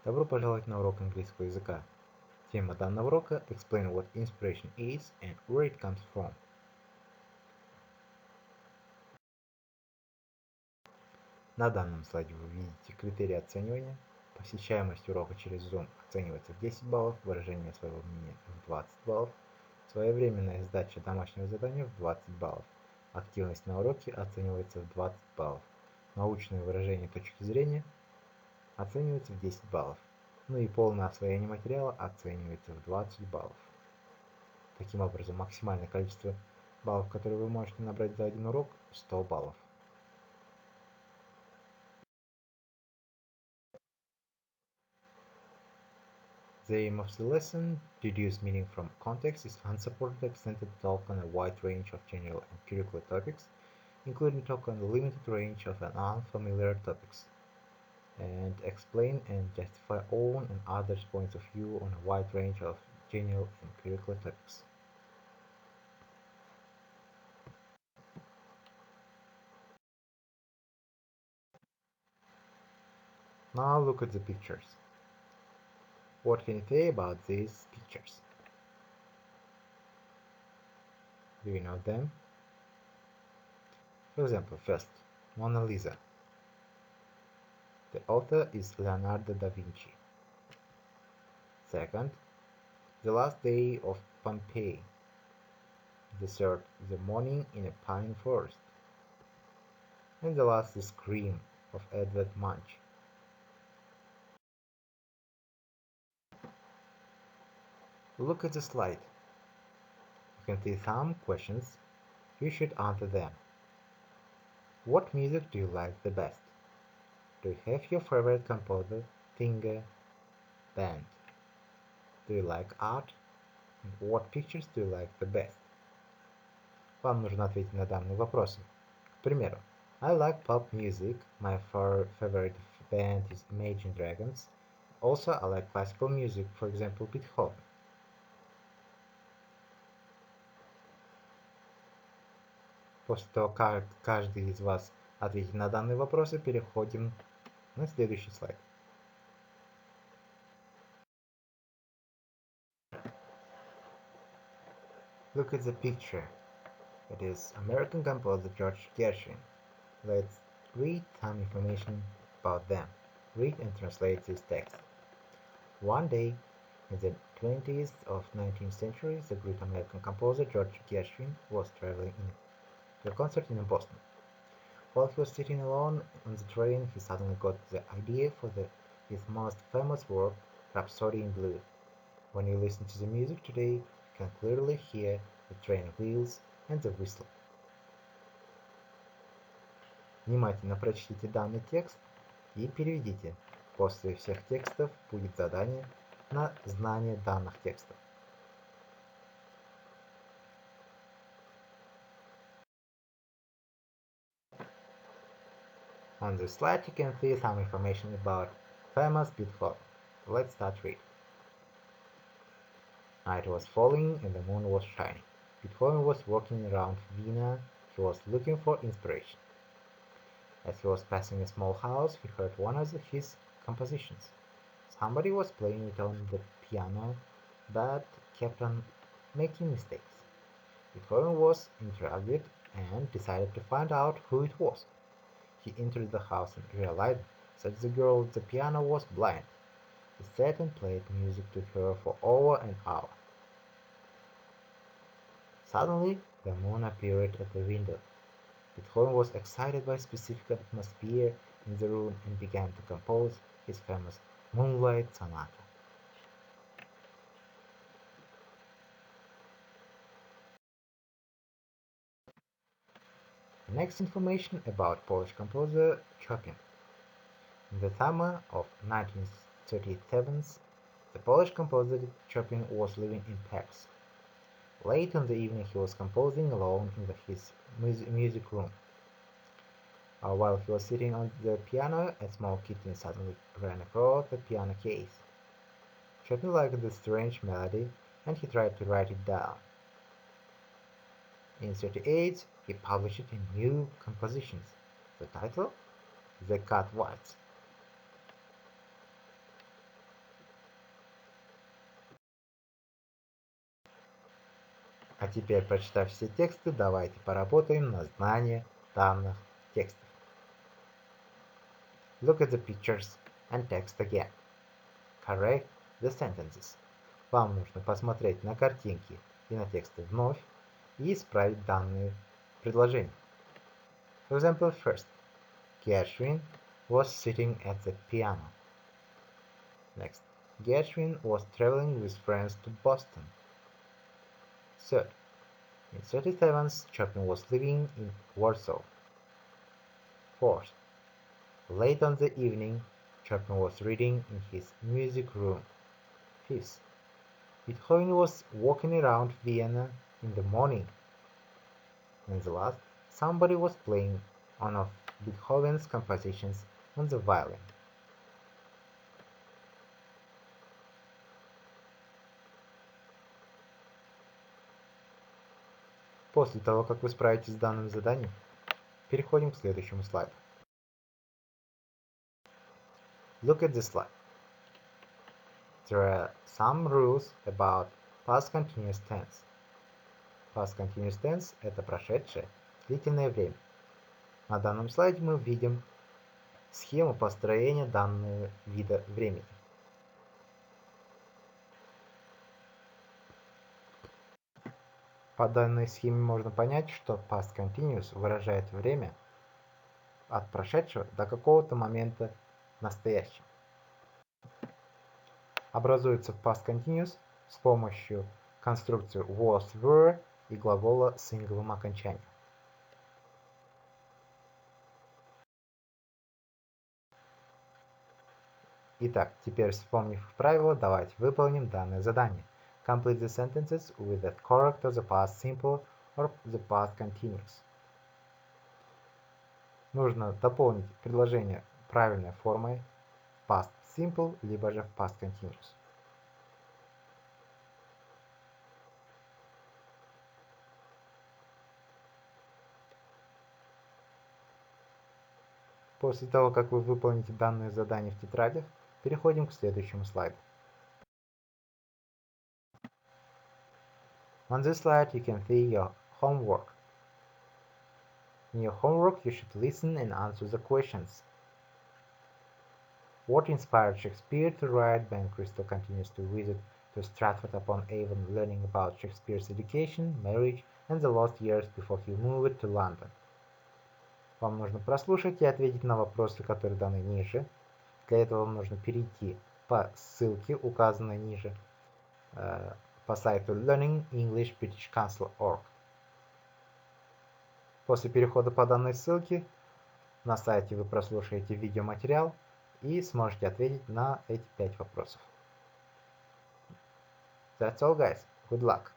Добро пожаловать на урок английского языка. Тема данного урока – Explain what inspiration is and where it comes from. На данном слайде вы видите критерии оценивания. Посещаемость урока через Zoom оценивается в 10 баллов, выражение своего мнения в 20 баллов, своевременная сдача домашнего задания в 20 баллов, активность на уроке оценивается в 20 баллов, научное выражение точки зрения оценивается в 10 баллов. Ну и полное освоение материала оценивается в 20 баллов. Таким образом, максимальное количество баллов, которые вы можете набрать за один урок, 100 баллов. The aim of the lesson, deduce meaning from context, is unsupported extended talk on a wide range of general and curricular topics, including talk on the limited range of unfamiliar topics, and explain and justify own and others' points of view on a wide range of general and curricular topics. Now look at the pictures. What can you say about these pictures? Do you know them? For example, first, Mona Lisa. The author is Leonardo da Vinci. Second, The Last Day of Pompeii. The third, The Morning in a Pine Forest. And the last, The Scream of Edvard Munch. Look at the slide. You can see some questions. You should answer them. What music do you like the best? Do you have your favorite composer, singer, band? Do you like art? And what pictures do you like the best? Вам нужно ответить на данные вопросы. К примеру, I like pop music. My favorite band is Imagine Dragons. Also, I like classical music, for example, Beethoven. После того, как каждый из вас ответит на данные вопросы, переходим на следующий слайд. Look at the picture. It is American composer George Gershwin. Let's read some information about them. Read and translate this text. One day, in the 20th of 19th century, the great American composer George Gershwin was traveling to a concert in Boston. While he was sitting alone on the train, he suddenly got the idea for his most famous work, Rhapsody in Blue. When you listen to the music today, you can clearly hear the train wheels and the whistle. Внимательно прочтите данный текст и переведите. После всех текстов будет задание на знание данных текстов. On this slide you can see some information about famous Beethoven. Let's start reading. Night was falling and the moon was shining. Beethoven was walking around Vienna. He was looking for inspiration. As he was passing a small house, he heard one of his compositions. Somebody was playing it on the piano, but kept on making mistakes. Beethoven was intrigued and decided to find out who it was. He entered the house and realized that the girl at the piano was blind. He sat and played music to her for over an hour. Suddenly, the moon appeared at the window. Beethoven was excited by the specific atmosphere in the room and began to compose his famous Moonlight Sonata. Next information about Polish composer Chopin. In the summer of 1937, the Polish composer Chopin was living in Paris. Late in the evening he was composing alone in his music room. While he was sitting on the piano, a small kitten suddenly ran across the piano case. Chopin liked the strange melody and he tried to write it down. In 1938, he published it in new compositions. The title? The Cat Waltz. А теперь, прочитав все тексты, давайте поработаем на знание данных текстов. Look at the pictures and text again. Correct the sentences. Вам нужно посмотреть на картинки и на тексты вновь и исправить данные предложения. For example, first, Gershwin was sitting at the piano. Next, Gershwin was traveling with friends to Boston. Third, in 37th, Chopin was living in Warsaw. Fourth, late on the evening, Chopin was reading in his music room. Fifth, Beethoven was walking around Vienna in the morning. And the last, somebody was playing one of Beethoven's compositions on the violin. После того, как вы справитесь с данным заданием, переходим к следующему слайду. Look at this slide. There are some rules about past continuous tense. Past continuous tense – это прошедшее длительное время. На данном слайде мы видим схему построения данного вида времени. По данной схеме можно понять, что past continuous выражает время от прошедшего до какого-то момента в настоящем. Образуется past continuous с помощью конструкции was, were и глагола с инговым окончанием. Итак, теперь, вспомнив правила, давайте выполним данное задание. Complete the sentences with the correct of the past simple or the past continuous. Нужно дополнить предложение правильной формой в past simple, либо же в past continuous. После того, как вы выполните данное задание в тетрадях, переходим к следующему слайду. On this slide, you can see your homework. In your homework, you should listen and answer the questions. What inspired Shakespeare to write? Ben Crystal continues to visit to Stratford-upon-Avon, learning about Shakespeare's education, marriage, and the lost years before he moved to London. Вам нужно прослушать и ответить на вопросы, которые даны ниже. Для этого вам нужно перейти по ссылке, указанной ниже, по сайту learningenglishbritishcouncil.org. После перехода по данной ссылке на сайте вы прослушаете видеоматериал и сможете ответить на эти 5 вопросов. That's all, guys. Good luck.